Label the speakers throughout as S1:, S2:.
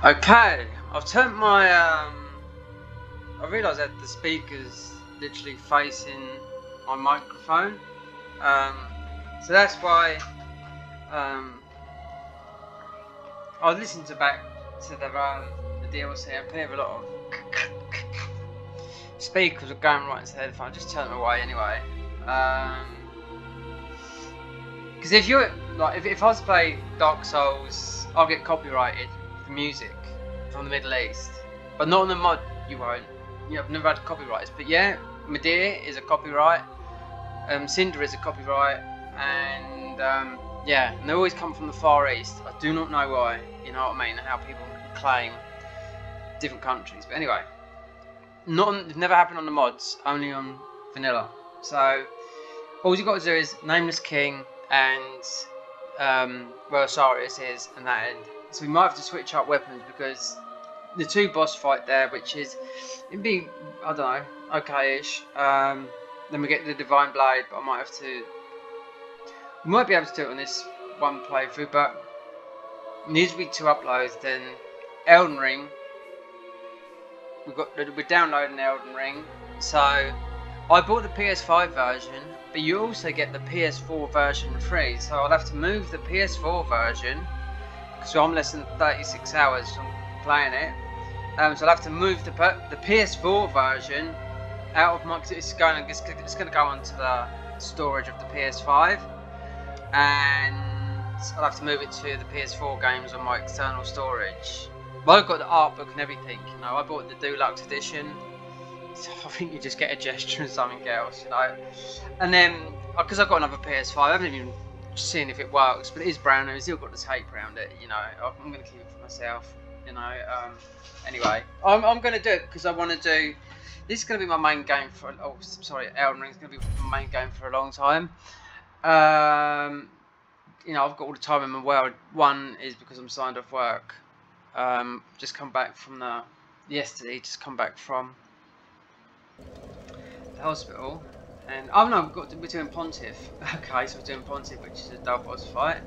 S1: Okay, I've turned my I realised that the speaker's literally facing my microphone, so that's why I listened back to the DLC. I have a lot of speakers are going right into the headphone. Just turn them away anyway, because if you're like if I was to play Dark Souls, I'll get copyrighted for music from the Middle East, but not on the mod. You won't. You know, I've never had copyrights, but yeah, Medea is a copyright, Cinder is a copyright, and yeah, and they always come from the Far East. I do not know why. You know what I mean? How people claim different countries, but anyway, it's never happened on the mods, only on vanilla. So all you got to do is Nameless King and where Osiris is, and that end. So we might have to switch up weapons because the two boss fight there, which is it'd be I don't know, okay-ish. Then we get the Divine Blade, but I might have to. We might be able to do it on this one playthrough, but it needs to be 2 uploads. Then Elden Ring. We're downloading Elden Ring, so I bought the PS5 version, but you also get the PS4 version free. So I'll have to move the PS4 version. So I'm less than 36 hours from playing it, so I'll have to move the PS4 version out of my. It's going to go onto the storage of the PS5, and I'll have to move it to the PS4 games on my external storage. Well, I've got the art book and everything. You know, I bought the deluxe edition. So I think you just get a gesture and something else. You know, and then because I've got another PS5, I haven't even seeing if it works, but it is brown and it's still got the tape around it. You know, I'm going to keep it for myself. You know, anyway, I'm going to do it because I want to do. This is going to be my main game for. Oh, sorry, Elden Ring is going to be my main game for a long time. You know, I've got all the time in my world. One is because I'm signed off work. Just come back from yesterday. Just come back from the hospital. And oh no, we're doing Pontiff. Okay, so we're doing Pontiff, which is a double boss fight.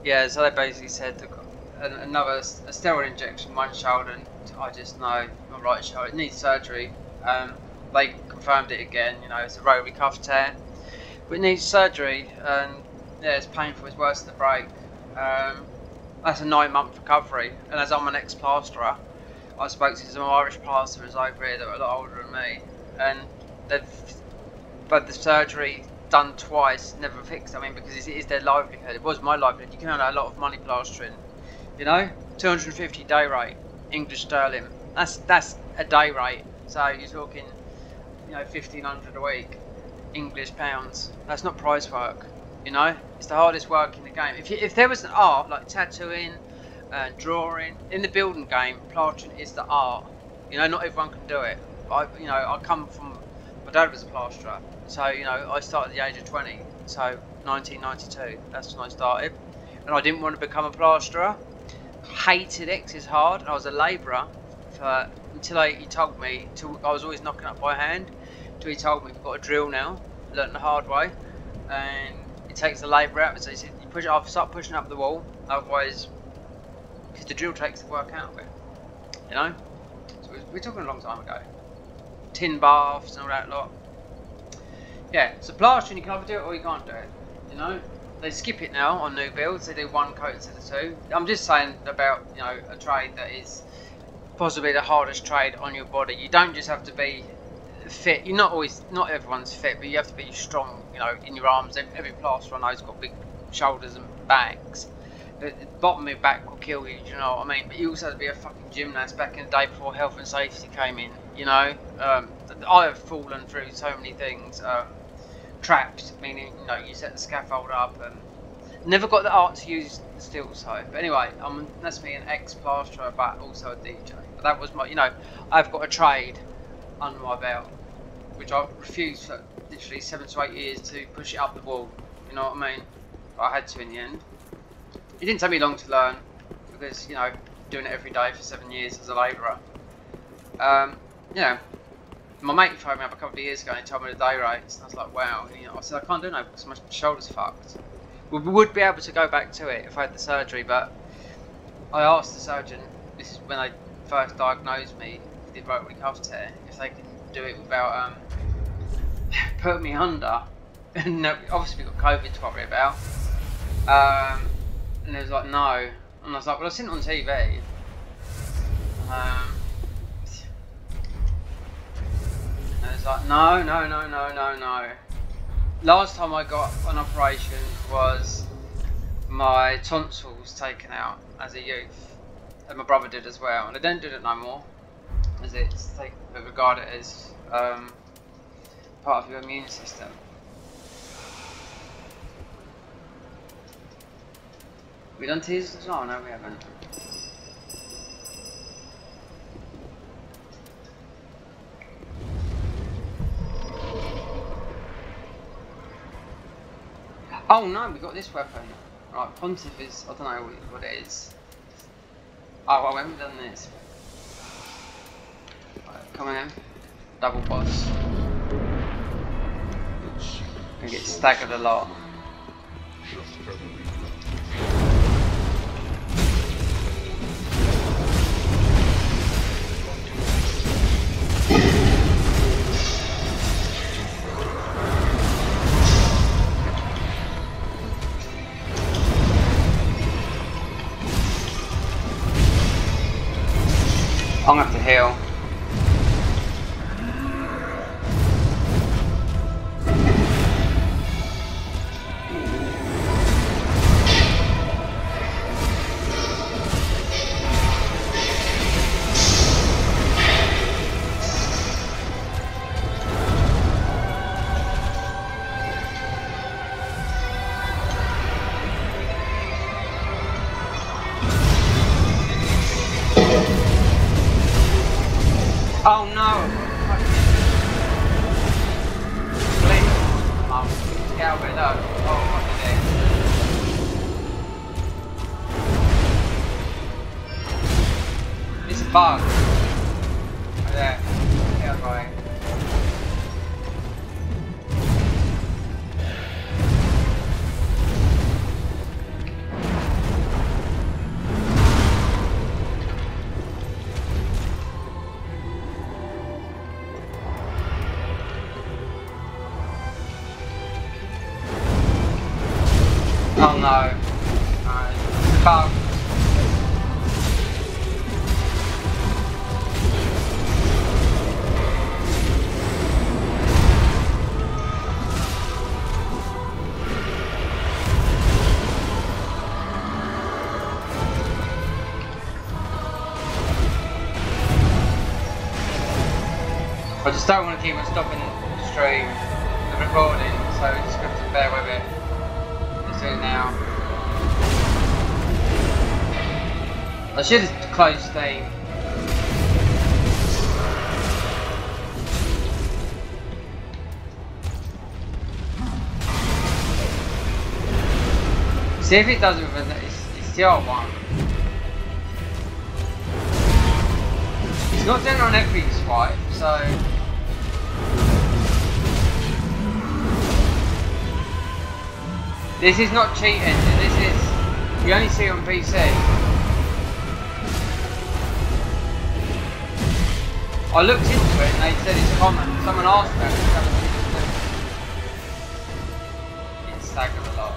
S1: Yeah, so they basically said another steroid injection, one shoulder, and I just know my right shoulder it needs surgery. They confirmed it again. You know, it's a rotary cuff tear, but it needs surgery, and yeah, it's painful. It's worse than the break. That's a 9-month recovery, and as I'm an ex-plasterer, I spoke to some Irish plasterers over here that are a lot older than me, and they've. But the surgery done twice never fixed. I mean, because it is their livelihood. It was my livelihood. You can earn a lot of money plastering. You know, 250 day rate, English sterling. That's a day rate. So you're talking, you know, 1,500 a week, English pounds. That's not price work. You know, it's the hardest work in the game. If there was an art like tattooing, drawing in the building game, plastering is the art. You know, not everyone can do it. I come from. My dad was a plasterer. So, you know, I started at the age of 20, so 1992, that's when I started. And I didn't want to become a plasterer. Hated it 'cause it's hard. I was a labourer until he told me, I was always knocking up by hand, until he told me we've got a drill now, learnt the hard way. And it takes the labour out, so he said, I'll start pushing up the wall, otherwise, because the drill takes the work out of it, you know? So we're talking a long time ago. Tin baths and all that lot. Yeah, so plastering you can either do it or you can't do it. You know, they skip it now on new builds. They do 1 coat instead of 2. I'm just saying about, you know, a trade that is possibly the hardest trade on your body. You don't just have to be fit. Not everyone's fit, but you have to be strong. You know, in your arms. Every plasterer I know's got big shoulders and backs. The bottom of your back will kill you. Do you know what I mean? But you also have to be a fucking gymnast back in the day before health and safety came in. You know, I have fallen through so many things. Traps, meaning, you know, you set the scaffold up, and never got the art to use the steel side. But anyway, that's me, an ex-plasterer, but also a DJ. But that was my, you know, I've got a trade under my belt, which I refused for literally 7 to 8 years to push it up the wall. You know what I mean? But I had to in the end. It didn't take me long to learn because, you know, doing it every day for 7 years as a labourer. Yeah. My mate phoned me up a couple of years ago and he told me the day rates, and I was like, wow. And, you know, I said, I can't do no because my shoulder's fucked. We would be able to go back to it if I had the surgery, but I asked the surgeon this is when they first diagnosed me with the rotary cuff tear, if they can do it without putting me under. And obviously we've got COVID to worry about. And they was like, no. And I was like, well, I've seen it on TV. And it's like, no. Last time I got an operation was my tonsils taken out as a youth, and my brother did as well. And they don't do it no more, as they regard it as part of your immune system. We done teasers as well? No, we haven't. Oh no, we got this weapon. Right, Pontiff is, I don't know what it is. Oh, well, we haven't done this. Right, come in. Double boss. And get staggered a lot. I'm gonna have to heal. Oh no! Please! Oh, get out of it though. Oh, what the heck? It's a bug. Right there. Get out of the way. Oh no. No. It's a bug. I just don't want to keep on stopping the stream, the recording, so we just have to bear with it. Let's do it now. I should have closed Steam. See if it does it with it's the old one. It's not doing it on every swipe, so. This is not cheat engine, this is, you only see it on PC. I looked into it and they said it's common. Someone asked me, it's staggered a lot.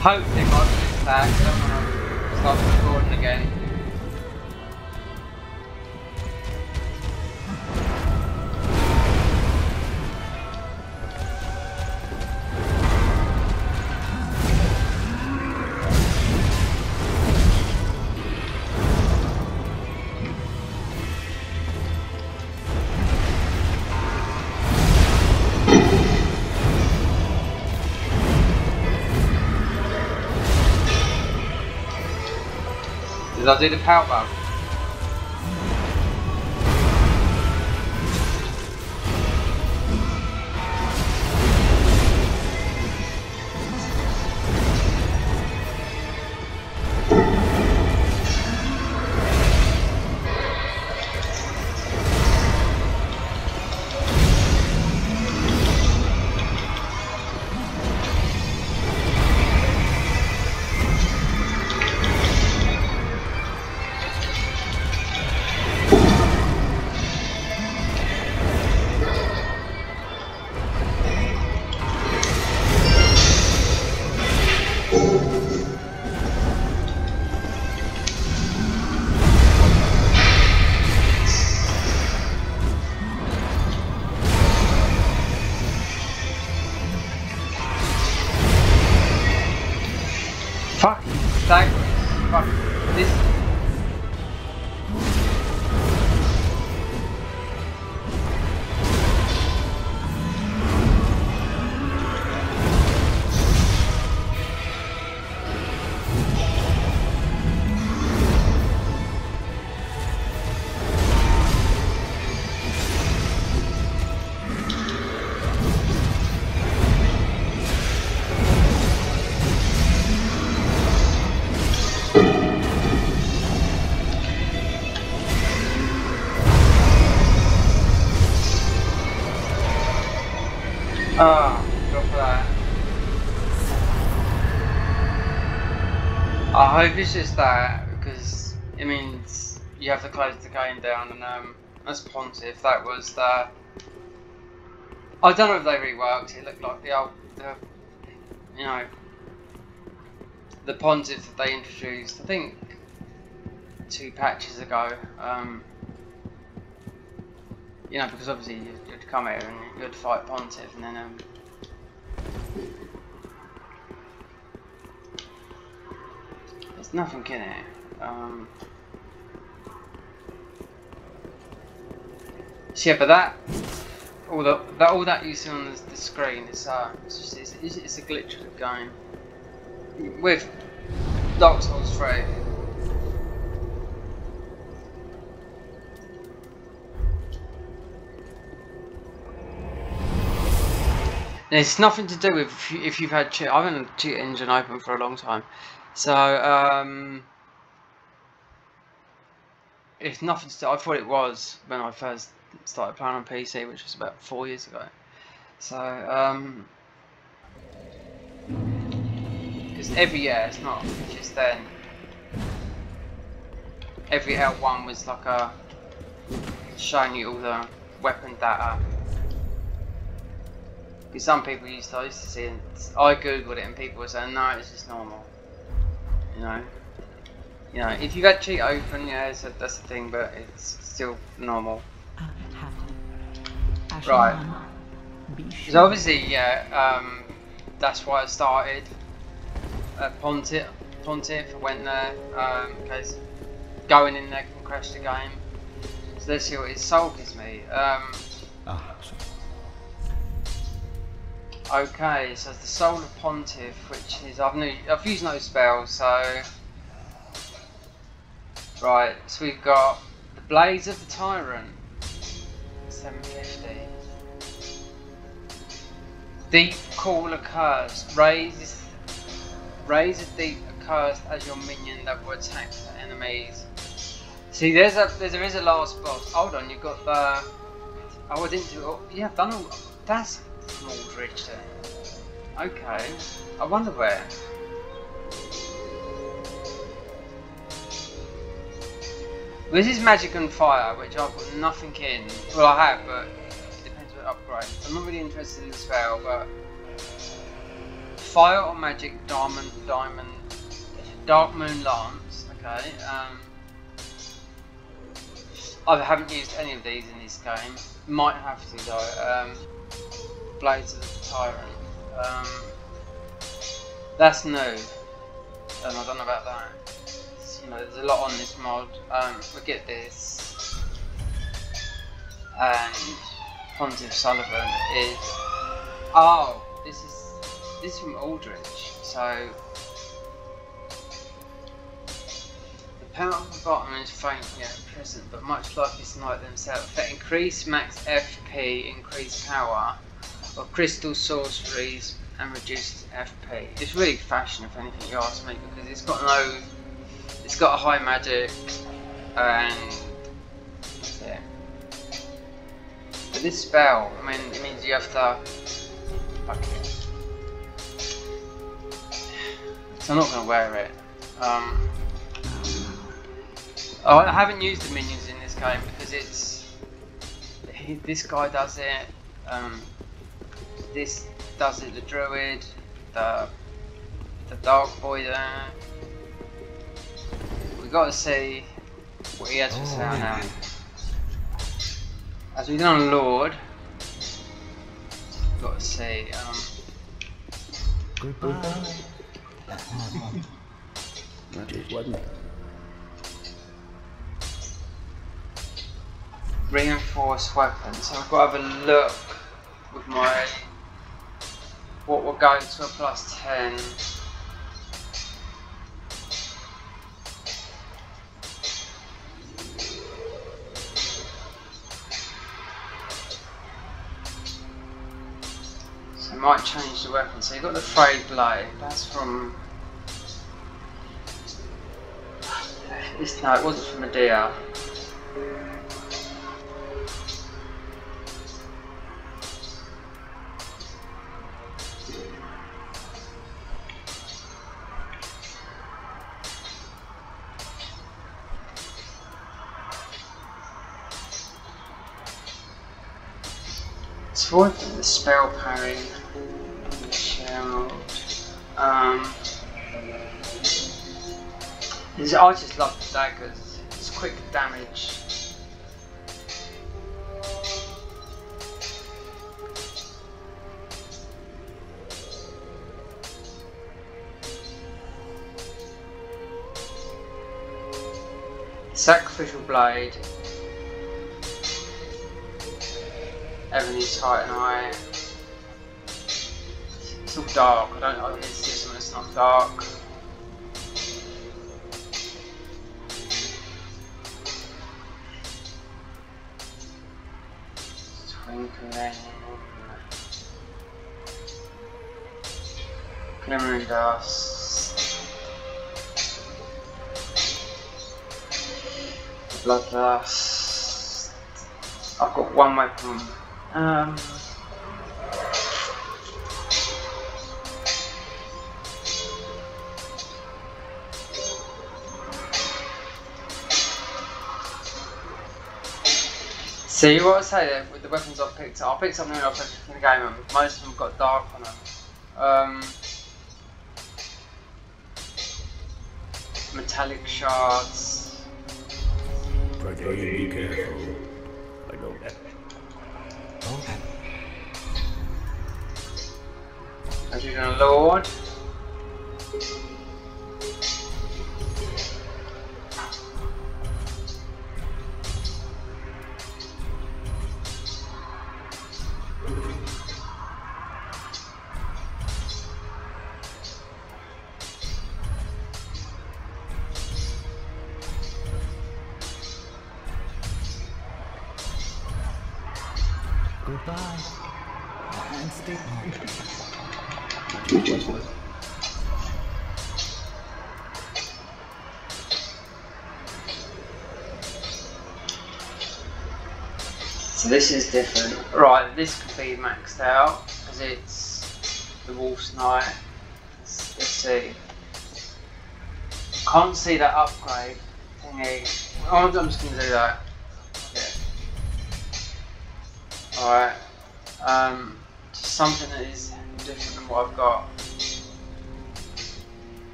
S1: Hopefully it might be this back, I don't want to start recording again. Did I do the power bug? Fucking staggering. Fuck this. Go for that. I hope it's just that, because it means you have to close the game down, and that's Pontiff. That was the... I don't know if they reworked it. Looked like the old, you know, the Pontiff that they introduced, I think 2 patches ago. You know, because obviously you'd come here and you'd fight Pontiff, and then there's nothing in it. So yeah, but all that you see on the screen is it's a glitch of the game with Dark Souls 3. It's nothing to do with if you've had cheat. I haven't had cheat engine open for a long time, so it's nothing to do. I thought it was when I first started playing on PC, which was about 4 years ago. So because every year, it's not just then. Every L1 was like a showing you all the weapon data. Because some people I used to see, and I googled it, and people were saying, no, it's just normal. You know, if you got cheat open, yeah, that's the thing, but it's still normal. Right. So obviously, yeah, that's why I started at Pontiff. I went there, because going in there can crash the game. So let's see what his soul gives me. Okay, so it's the Soul of Pontiff, which is I've used no spells, so right. So we've got the Blades of the Tyrant, 750. Deep Call Accursed, raise a deep accursed as your minion that will attack the enemies. See, there is a last boss. Hold on, you've got the. Oh, I didn't do. Oh, yeah, I've done all. That's Aldrich then. Okay, I wonder where. This is Magic and Fire, which I've got nothing in. Well, I have, but it depends what upgrade. I'm not really interested in the spell, but Fire or Magic, Diamond, Dark Moon Lance. Okay. I haven't used any of these in this game. Might have to though. Blades of the Tyrant. That's new, and I don't know about that. You know, there's a lot on this mod. We get this, and Pontiff Sullivan is. Oh, this is from Aldrich. So the power of the bottom is faint yet present, but much like its knight themselves. That increase max FP, increase power of crystal sorceries and reduced FP. It's really fashion, if anything, you ask me, because it's got a high magic, and that's it. But this spell, I mean, it means you have to. Fuck it. So I'm not going to wear it. Oh, I haven't used the minions in this game because this guy does it. This does it. The druid, the dark boy there. We got to see what he has for sale now. As we've done Lord, we've got to see.
S2: That is one.
S1: Reinforced weapon. So I've got to have a look with my what will go to a +10. So I might change the weapon. So you've got the frayed blade. That's from. No, it wasn't from Medea. It's for the spell parry. Shield. I just love the daggers. It's quick damage. Sacrificial blade. Ebony Titan Eye. It's all dark. I need to see something that's not dark. Twinkling. Glimmering dust. Bloodlust. I've got one weapon. See what I say there with the weapons I've picked up. I picked something up in the game and most of them got dark on them. Metallic shards.
S2: Be careful. I know that.
S3: Okay.
S1: Adrian Lord.
S3: Goodbye. And stay home.
S1: So this is different. Right, this could be maxed out because it's the Wolf's Knight. Let's see. Can't see that upgrade thingy. Oh, I'm just going to do that. Yeah. Alright. Just something that is different than what I've got.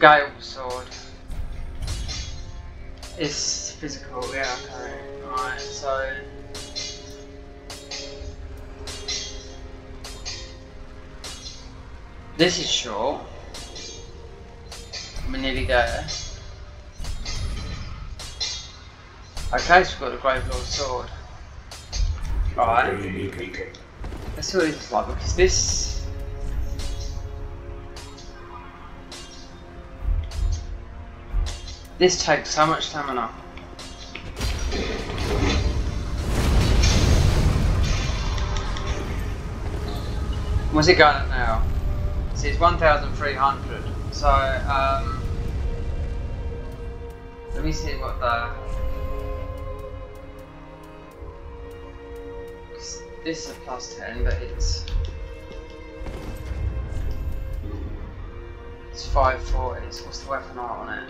S1: Gale Sword. It's physical, yeah, okay. Alright, so. This is short. We're nearly there. Okay, so we've got the Grave Lord Sword. Right. Let's see what this is like because this takes so much stamina. What's it going at now? See, it's 1,300. So let me see what the. This is a +10, but it's 540. So what's the weapon art on it?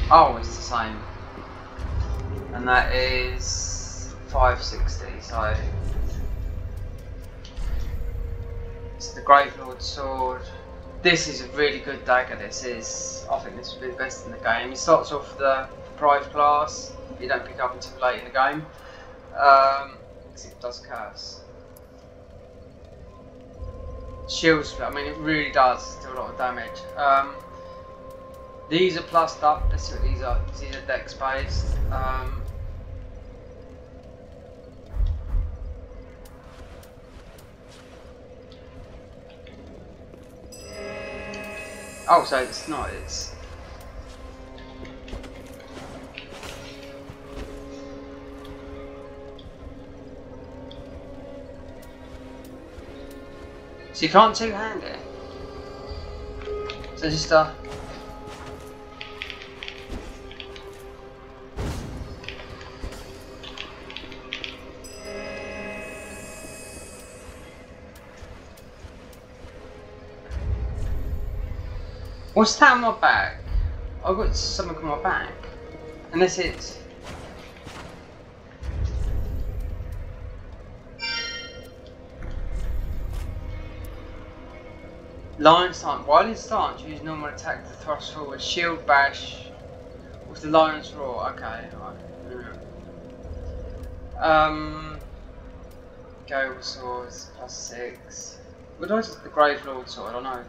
S1: Oh, it's the same, and that is 560. So it's the Grave Lord Sword. This is a really good dagger. This is, I think this would be the best in the game. It starts off the private class. You don't pick up until late in the game. Because it does curse. shield split. I mean, it really does do a lot of damage. These are plussed up. Let's see what these are. These are dex based. Oh, so it's not. It's. So you can't two-hand it. So just what's that on my back? I've got something on my back. Unless it's... Lion stance. While in stance, use normal attack to thrust forward. Shield bash with the lion's roar. Okay. Gale swords +6. What do I do? The Grave Lord sword? I don't know.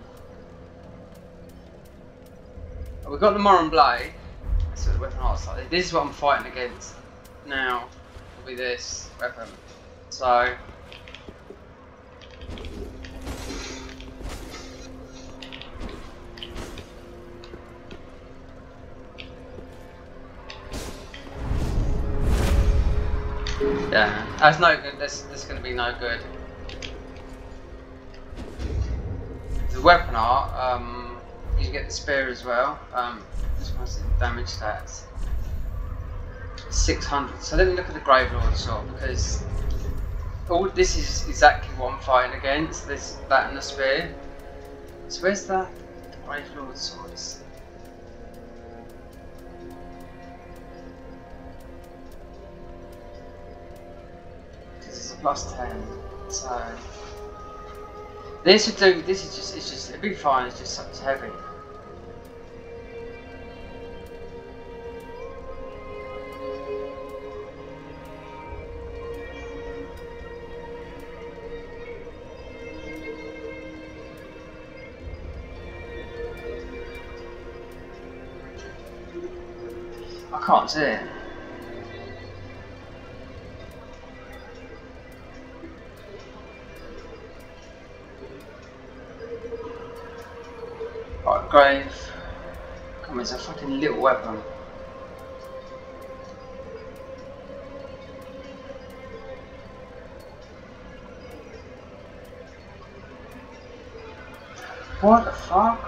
S1: We've got the Moran Blade. That's what the weapon art's like. This is what I'm fighting against now. Will be this weapon. So. Yeah, that's no good. That's going to be no good. The weapon art, you get the spear as well. Just want to see the damage stats. 600. So let me look at the Grave Lord sword because all this is exactly what I'm fighting against. This, that, and the spear. So where's the Grave Lord swords? +10, so this would do. This is just, it's just a big fire. It's just it's heavy. I can't see it. Grave. Come on, it's a fucking little weapon. What the fuck?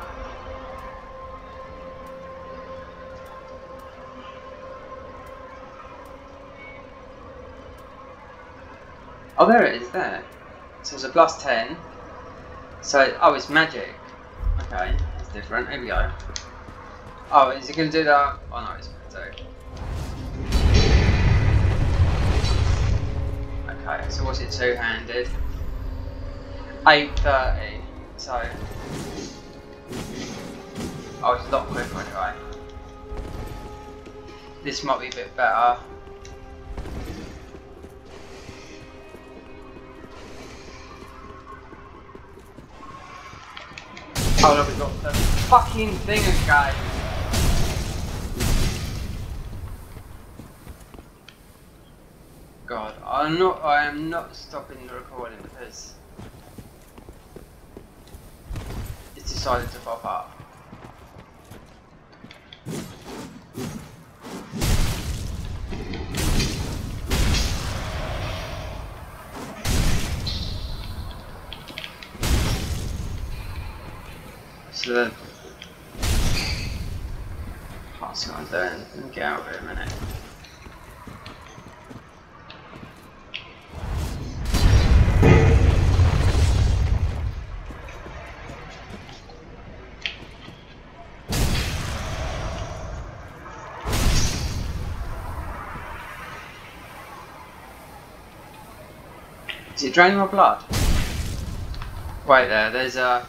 S1: Oh, there it is, there. So it's a +10. So, oh, it's magic. Okay. Different. Here we go. Oh, is it going to do that? Oh no, it's going to do. Okay, so what's it two-handed? 830. So, oh, it's a lot quicker anyway. This might be a bit better. Oh no, we got the fucking thing again. God, I am not stopping the recording because it's decided to pop up. So then, can't see what I'm doing. Let me get out of here a minute. Is it draining my blood? Wait there, there's a...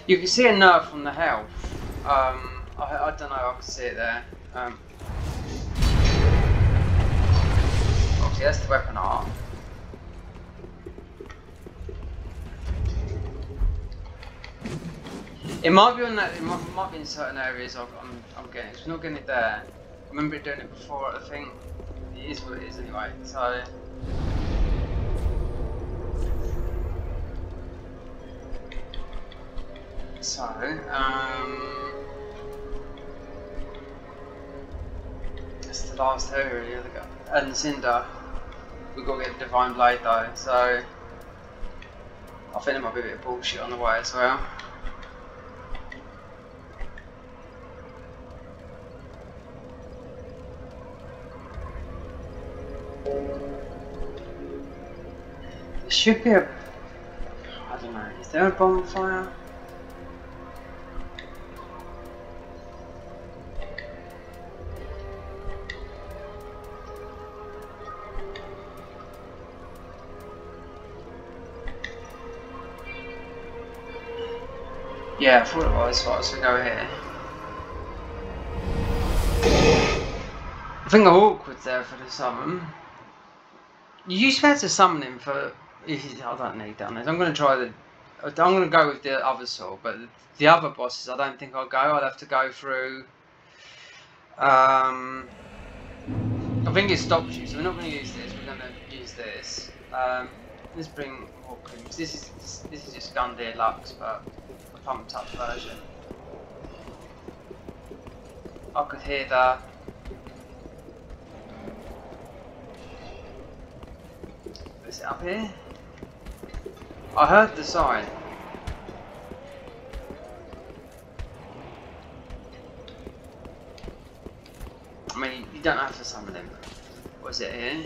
S1: You can see a nerf from the health. I don't know, I can see it there. Obviously that's the weapon art. It might be on that. It might be in certain areas. I'm getting. It's not getting it there. I remember it doing it before. I think it is what it is anyway. So. That's the last area. And Cinder. We've got to get a Divine Blade though. So. I think there might be a bit of bullshit on the way as well. There should be a... I don't know, is there a bonfire? Yeah, I thought it was, so we go here. I think I'm awkward there for the summon. You used to be able to summon him for... I don't need that. I'm going to try the... I'm going to go with the other sword, but the other bosses I don't think I'll go. I'd have to go through... I think it stops you, so we're not going to use this. We're going to use this. Let's bring Hawkins. This is just Gundyr Lux, but a pumped up version. I could hear the... Is it up here? I heard the sign. I mean, you don't have to summon him. Was it here?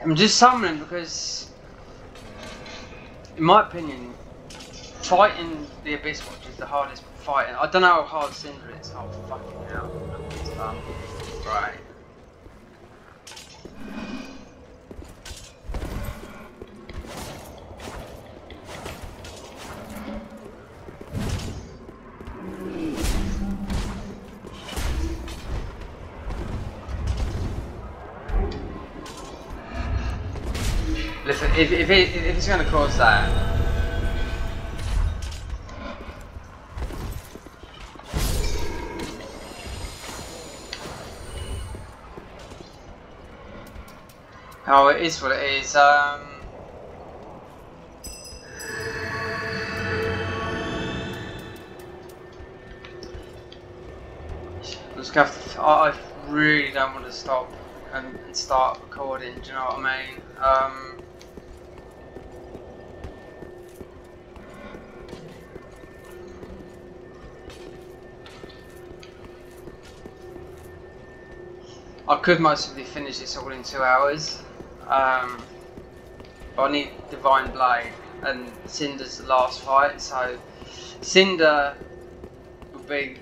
S1: I'm just summoning because, in my opinion, fighting the Abyss Watch is the hardest fighting. I don't know how hard Cinder is. Oh fucking hell! It's done. Right. If it's going to cause that, oh, it is what it is. Just have to, I really don't want to stop and start recording. Do you know what I mean? I could mostly finish this all in 2 hours, but I need Divine Blade, and Cinder's the last fight, so Cinder would be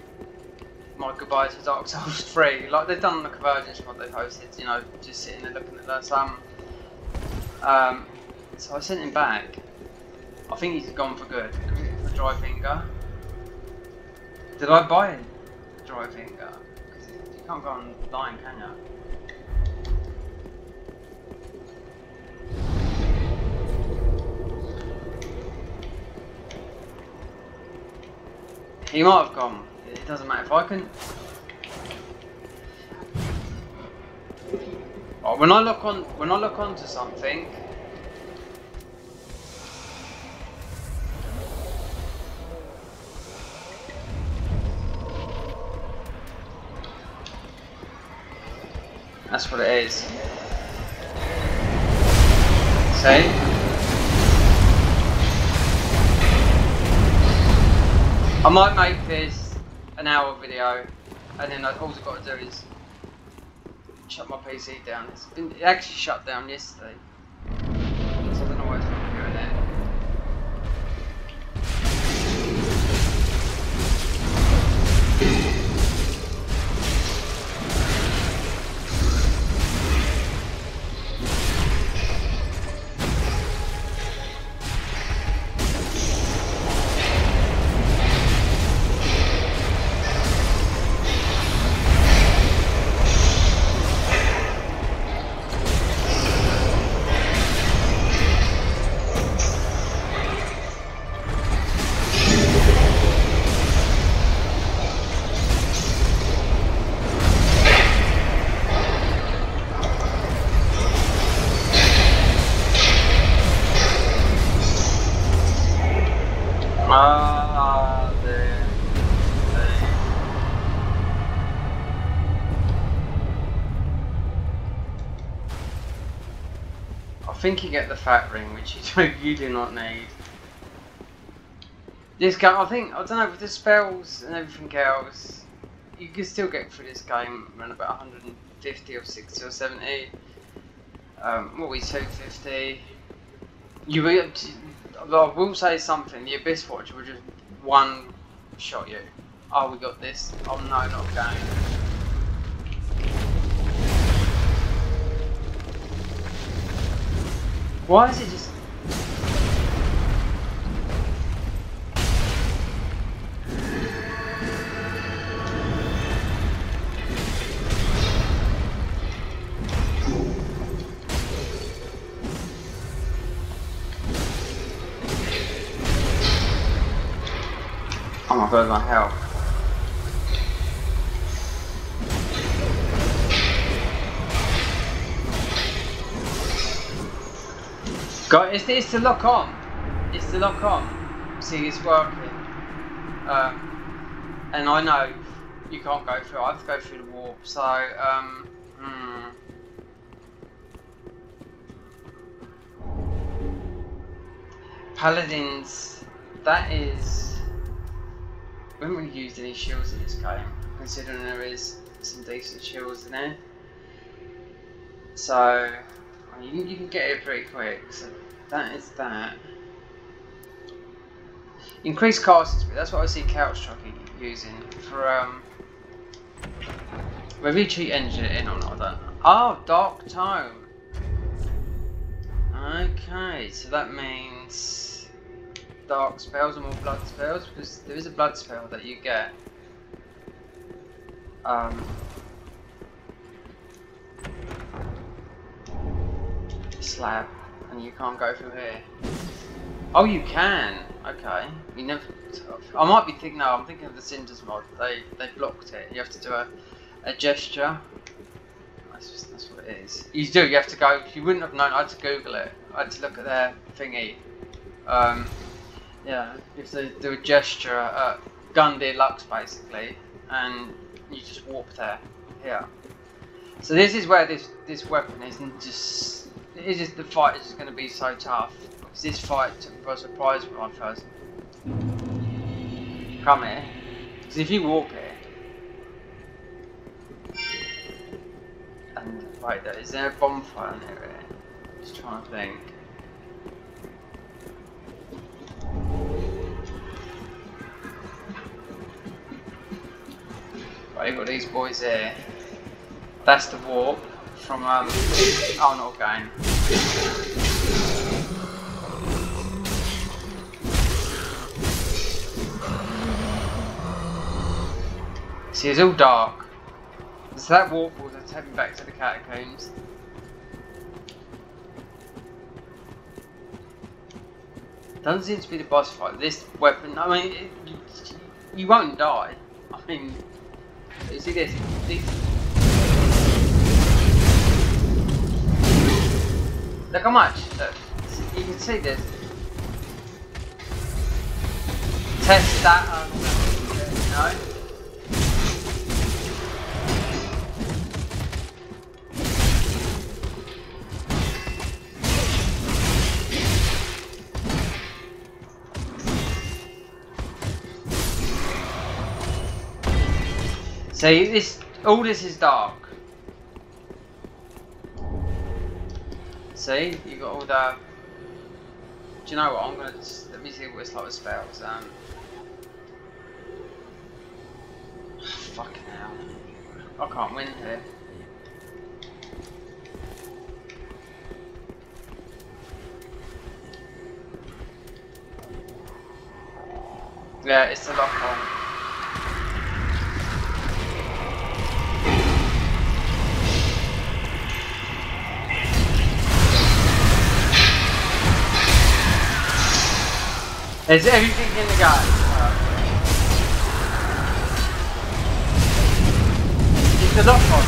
S1: my goodbye to Dark Souls 3, like they've done on the Convergence mod they posted, you know, just sitting there looking at that so I sent him back. I think he's gone for good, for Dry Finger. Did I buy him Dry Finger? You can't go online, can you? He might have gone. It doesn't matter if I can. Oh, when I look onto something. That's what it is. See? I might make this an hour video, and then all I've got to do is shut my PC down. It actually shut down yesterday, so I don't know why it's not doing that. think you get the fat ring, which you do not need. This game, I don't know, with the spells and everything else, you can still get through this game around about 150 or 60 or 70. What we 250. I will say something. The Abyss Watcher will just one shot you. Oh, we got this. Oh no, not going. Why is it just? Oh my god, my health. God, it's the lock on. It's the lock on. See, it's working. And I know you can't go through. I have to go through the warp. So, Paladins. That is. We haven't really used any shields in this game, considering there is some decent shields in there. So, you can get it pretty quick. So that is that. Increased casting speed. That's what I see Couch Jockey using for whether you cheat engine it in or not. I don't know. Oh, Dark Tome. Okay, so that means dark spells and more blood spells, because there is a blood spell that you get. Slab, and you can't go through here. Oh, you can. Okay, you never. I might be thinking. No, I'm thinking of the Cinders mod. They blocked it. You have to do a gesture. That's what it is. You do. You have to go. You wouldn't have known. I had to Google it. I had to look at their thingy. Yeah, you have to do a gesture at Gundyr Lux basically, and you just warp there. Here. So this is where this weapon isn't just. It's just the fight is just going to be so tough, because this fight took me by surprise when I first come here. Because if you warp here, and right there, is there a bonfire near it? Just trying to think. Right, you've got these boys here. That's the warp from oh, not again. See, it's all dark. So that warp will take me back to the catacombs. Doesn't seem to be the boss fight. This weapon, I mean, you won't die. I mean, you see this? Look how much. Look, you can see this. Test that, you know. See, all this is dark. See, you got all the. Do you know what? I'm gonna just let me see what it's like with spells. Fucking hell! I can't win here. Yeah, it's the lock on. There's everything in the game. It's the lock on.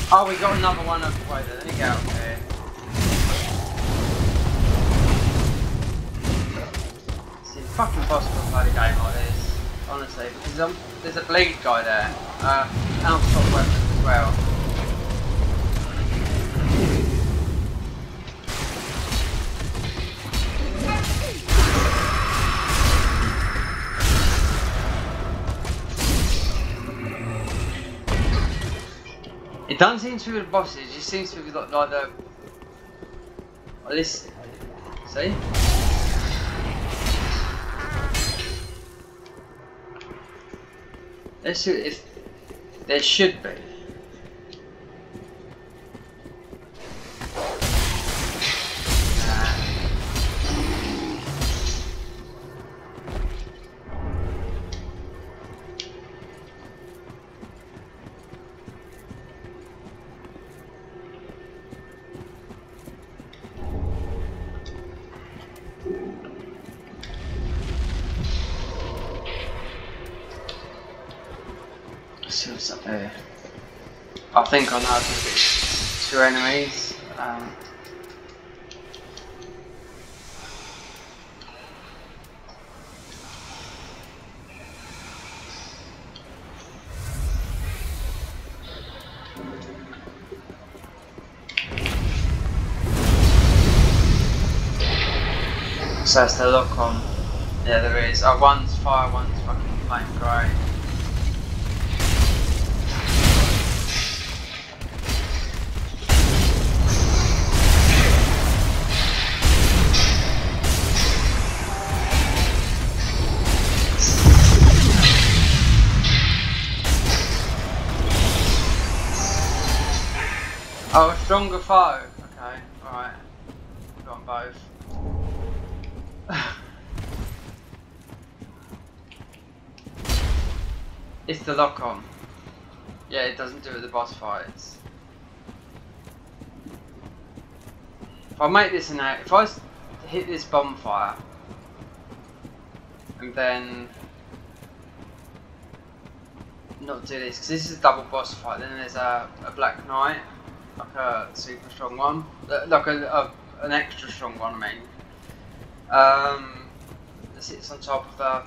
S1: Oh, we got another one of. Wait, let me get out here. See, fucking impossible to play the game like this, honestly, because there's a bleed guy there, and I've got weapons as well. It doesn't seem to be the bosses, it just seems to be like the... Listen, see? Let's see if there should be. See what's up there. I think I know I think it's 2 enemies. So that's the lock on. Yeah, there is. Oh, one's fire, one's fucking flame grey. Oh, a stronger foe. Okay, alright. Got them both. It's the lock on. Yeah, it doesn't do it with the boss fights. If I make this if I hit this bonfire and then not do this, because this is a double boss fight, then there's a Black Knight, like a super strong one, like an extra strong one, I mean. That sits on top of the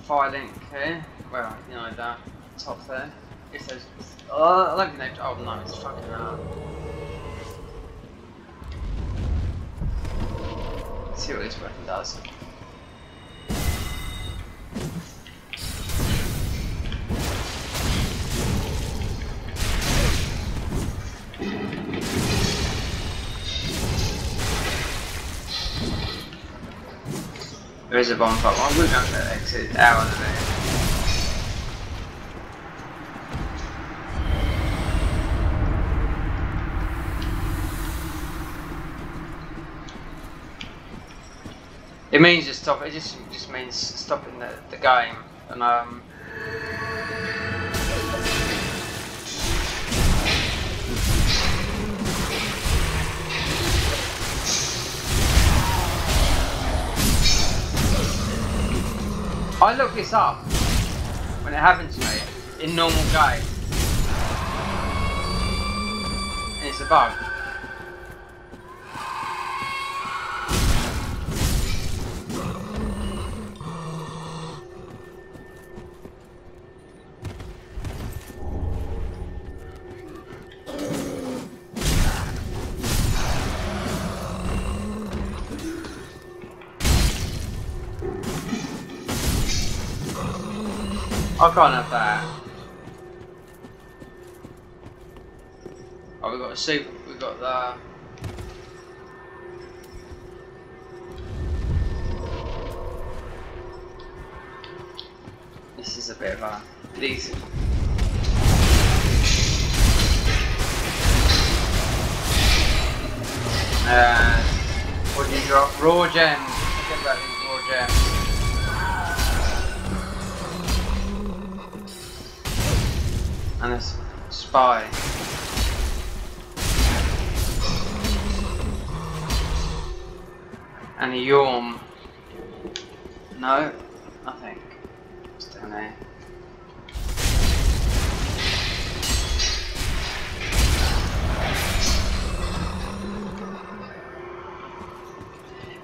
S1: Firelink here, well, you know, the top there. If there's, I don't think they've, oh no, it's fucking Let's see what this weapon does. There is a bonfire. Well, we're going to exit out of there. It means just stop. It just means stopping the game, and I looked this up when it happened to me in normal game, and it's a bug. I can't have that. Oh, we've got a soup. We've got the. This is a bit of a. These. What do you drop? Raw gems. Forget about these raw gems. And a spy. And a yawn. No, nothing. It's down there.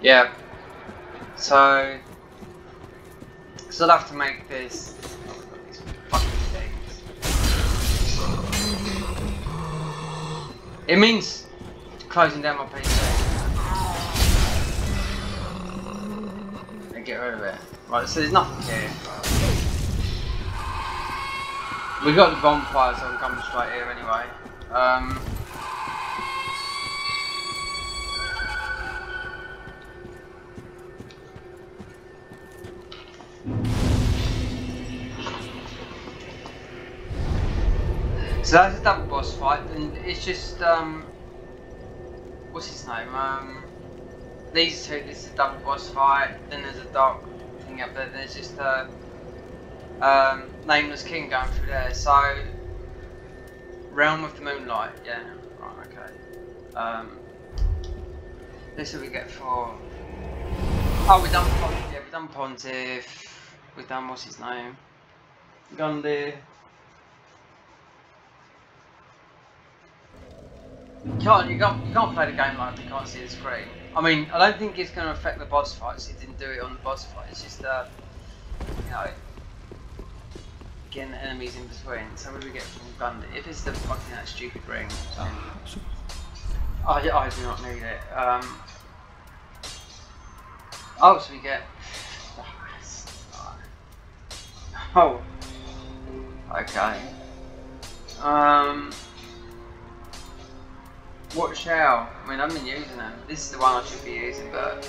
S1: Yeah. So I'll have to make this. Oh, I've got these fucking things. It means closing down my PC. And get rid of it. Right, so there's nothing here. We got the bonfire, so I'm coming straight here anyway. So that's a double boss fight, and it's just what's his name? These two. This is a double boss fight. Then there's a dark thing up there. There's just a nameless king going through there. So realm of the moonlight. Yeah. Right. Okay. This is what we get for. Oh, we've done Pontiff. Yeah, we've done Pontiff. We've done what's his name? Gundy. You can't play the game like you can't see the screen. I mean, I don't think it's going to affect the boss fights. It didn't do it on the boss fight. It's just you know, getting the enemies in between. So what do we get from Gundy? If it's the fucking that stupid ring, I do not need it. Oh, so we get. Oh. Okay. What shell? I mean, I've been using them. This is the one I should be using, but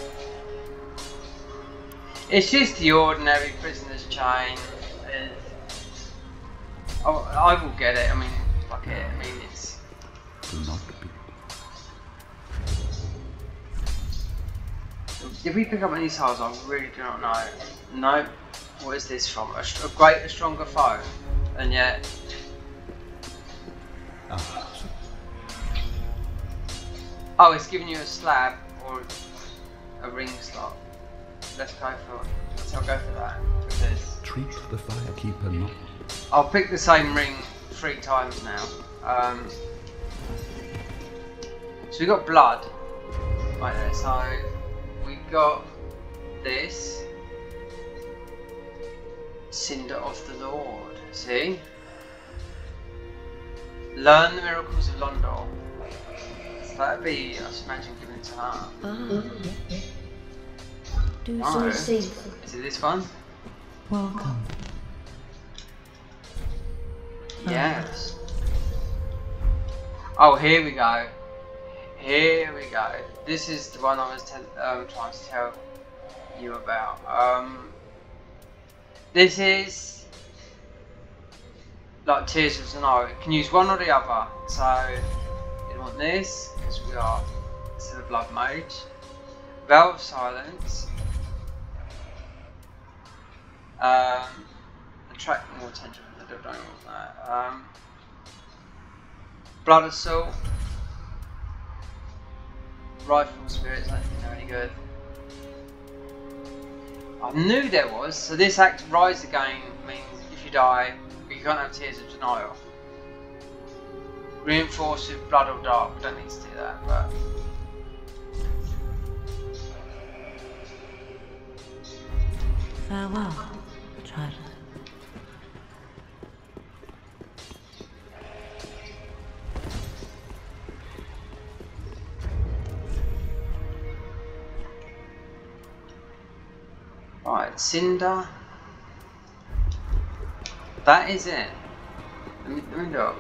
S1: it's just the ordinary prisoner's chain. I will get it. I mean, fuck it. I mean, it's. Did we pick up any tiles? I really do not know. No. What is this from? A greater, stronger foe, and yet. Oh, it's giving you a slab or a ring slot. Let's go for it. I'll go for that because
S2: Treat the firekeeper not.
S1: I'll pick the same ring 3 times now. So we got blood right there. So we got this Cinder of the Lord. See? Learn the miracles of Londor. That'd be, I imagine, giving it to her.
S4: Do
S1: No.
S4: so safe.
S1: Is it this one?
S3: Welcome.
S1: Yes. Oh, here we go. Here we go. This is the one I was trying to tell you about. This is like Tears of Zanara. You can use one or the other. So you want this because we are still a blood mage. Veil of Silence. Attract more attention from the don't want that. Blood Assault. Rifle Spirits, I don't think they're any good. I knew there was. So this act Rise Again means if you die, you can't have Tears of Denial. Reinforce with Blood or Dark. We don't need to do that, but.
S3: Farewell, child.
S1: Right, Cinder. That is it. Let me look.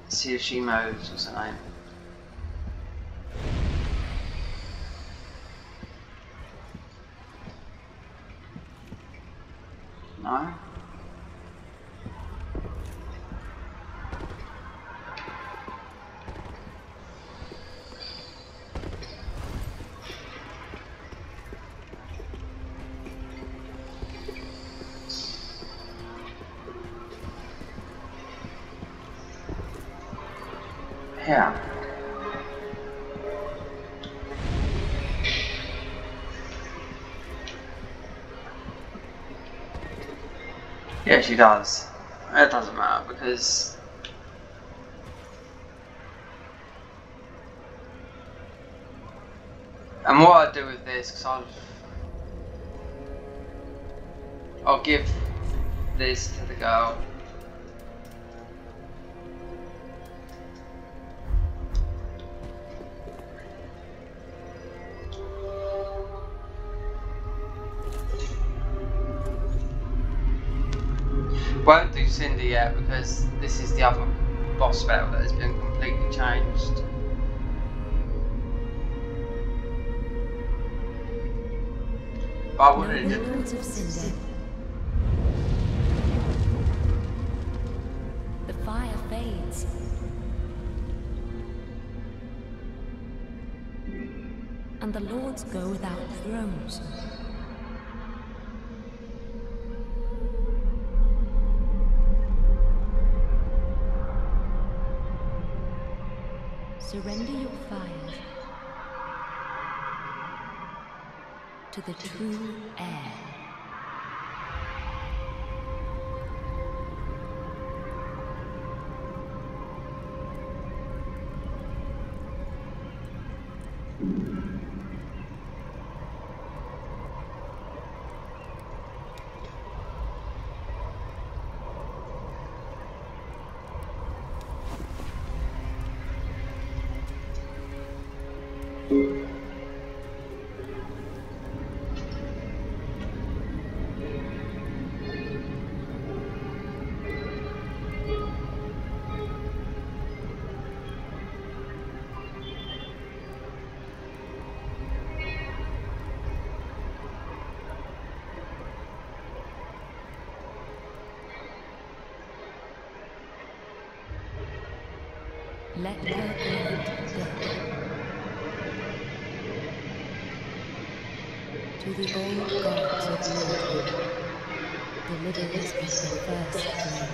S1: See if she moves. What's her name? No. Yeah. Yeah, she does. It doesn't matter because And what I do with this, because I'll give this to the girl. Won't do Cinder yet because this is the other boss spell that has been completely changed. But I wanted to.
S3: Lords of Cinder. The fire fades. And the lords go without thrones. Surrender your fire to the true heir. Let her grant death to the old gods of Lordhood, deliverers of the first throne.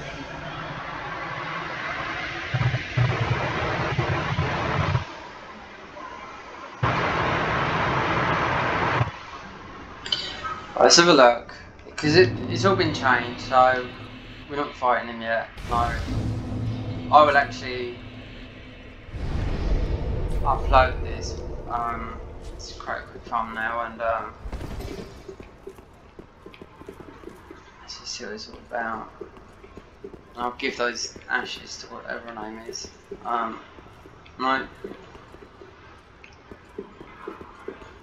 S1: Let's have a look, because it's all been changed, so we're not fighting him yet. No, I will actually upload this. Let's create a quick thumbnail and let's just see what it's all about. And I'll give those ashes to whatever her name is. No,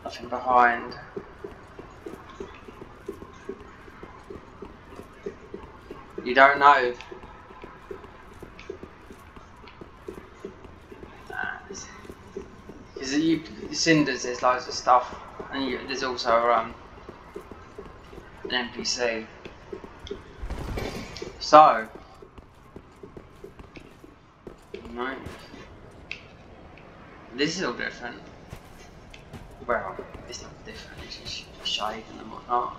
S1: nothing behind. You don't know. Because Cinders, there's loads of stuff, and there's also an NPC. So, right. This is all different. Well, it's not different, it's just shaken and whatnot.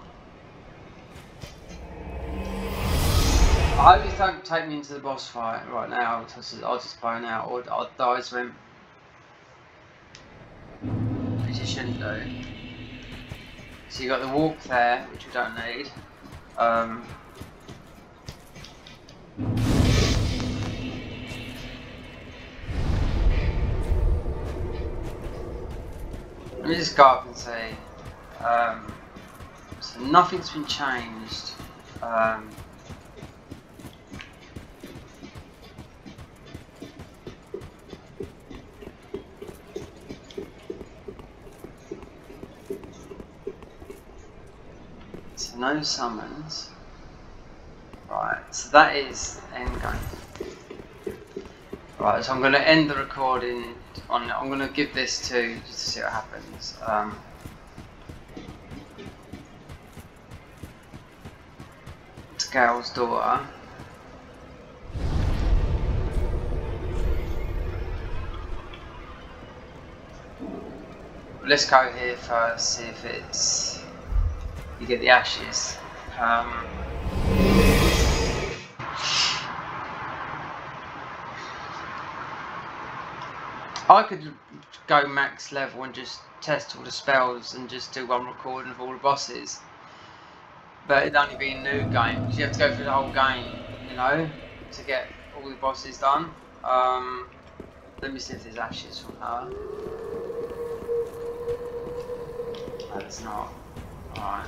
S1: I just don't take me into the boss fight right now, I'll just bone out or I'll die swim. Which you shouldn't do. So you got the walk there, which we don't need. Let me just go up and see. So nothing's been changed. So no summons. Right, so that is end game. Right, so I'm going to end the recording on. I'm going to give this to just to see what happens. It's Gal's daughter. Let's go here first, see if it's. You get the ashes. I could go max level and just test all the spells and just do one recording of all the bosses. But it'd only be a new game, because you have to go through the whole game, you know, to get all the bosses done. Let me see if there's ashes from her. But it's not. Alright.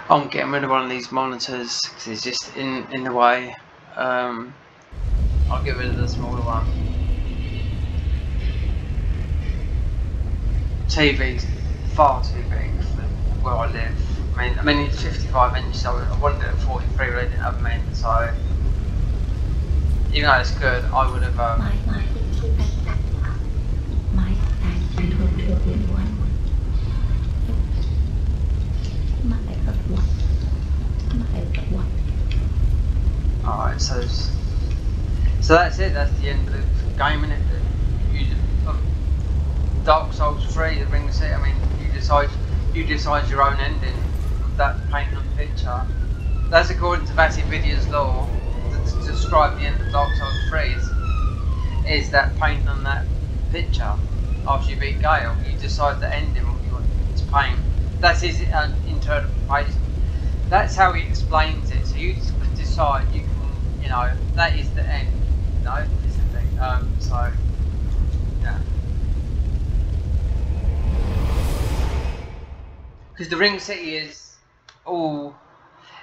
S1: I'm getting rid of one of these monitors because it's just in the way. I'll get rid of the smaller one. TV's far too big for where I live. I mean it's 55 inch, so I wanted it at 43, but they didn't have them in, so even though it's good, I would have Alright, so that's it, that's the end of the game, innit? Dark Souls 3, the Ring City, I mean, you decide your own ending with that painting on the picture. That's according to Vidya's law, to describe the end of Dark Souls 3 is that painting on that picture. After you beat Gale, you decide the ending, what you want to paint. That's his interpretation. That's how he explains it. So you decide, you know, that is the end. You know, is the thing. So yeah. Because the Ring City is all,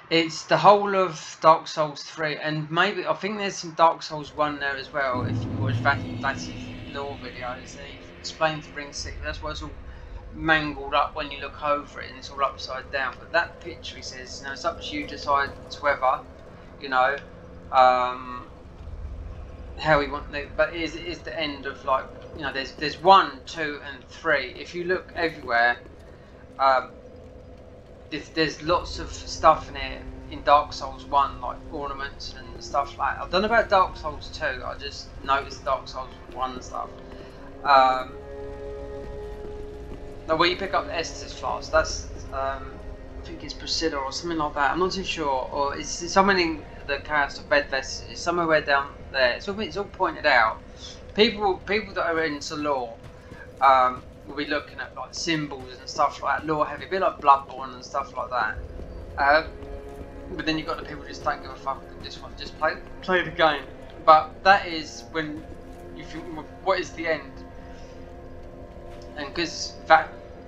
S1: it's the whole of Dark Souls 3, and maybe, I think there's some Dark Souls 1 there as well, if you watch Vati's lore videos, they explain the Ring City, that's why it's all mangled up when you look over it, and it's all upside down, but that picture, he says, you know, it's up to you to decide whether, you know, how we want it, but it is the end of, like, you know, there's 1, 2 and 3, if you look everywhere, there's lots of stuff in it in Dark Souls 1, like ornaments and stuff like that. I don't know about Dark Souls 2, I just noticed Dark Souls 1 stuff. Now where you pick up Estes flask, that's, I think it's Priscilla or something like that, I'm not too sure, or it's something in the cast of Bedvest, it's somewhere down there, it's all pointed out. People that are into lore, we'll be looking at like symbols and stuff like that, lore heavy, a bit like Bloodborne and stuff like that. But then you've got the people who just don't give a fuck and just want to just play the game. But that is when you think, what is the end? And because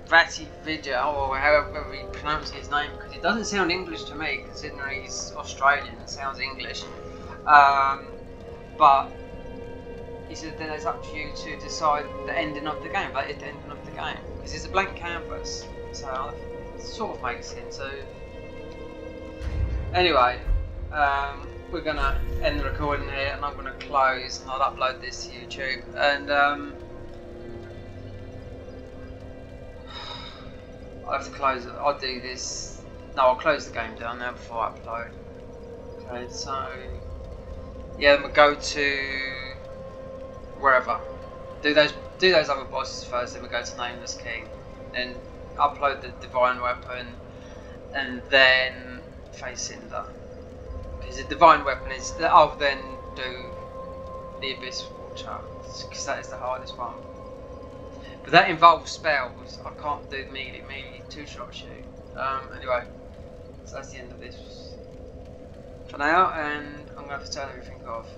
S1: Vati Vidya, or however he pronounces his name, because it doesn't sound English to me, considering he's Australian, it sounds English. But he said then it's up to you to decide the ending of the game, that is the ending of the game. Because it's a blank canvas, so it sort of makes sense. So anyway, we're going to end the recording here, and I'm going to close, and I'll upload this to YouTube. And I'll have to close it, I'll do this, no, I'll close the game down now before I upload. Okay, so yeah, then we'll go to wherever. Do those other bosses first, then we go to Nameless King, then upload the Divine Weapon, and then face Cinder. Because the Divine Weapon is I'll then do the Abyss Watcher, because that is the hardest one. But that involves spells. I can't do melee 2-shot shoot. Anyway, so that's the end of this for now, and I'm going to have to turn everything off.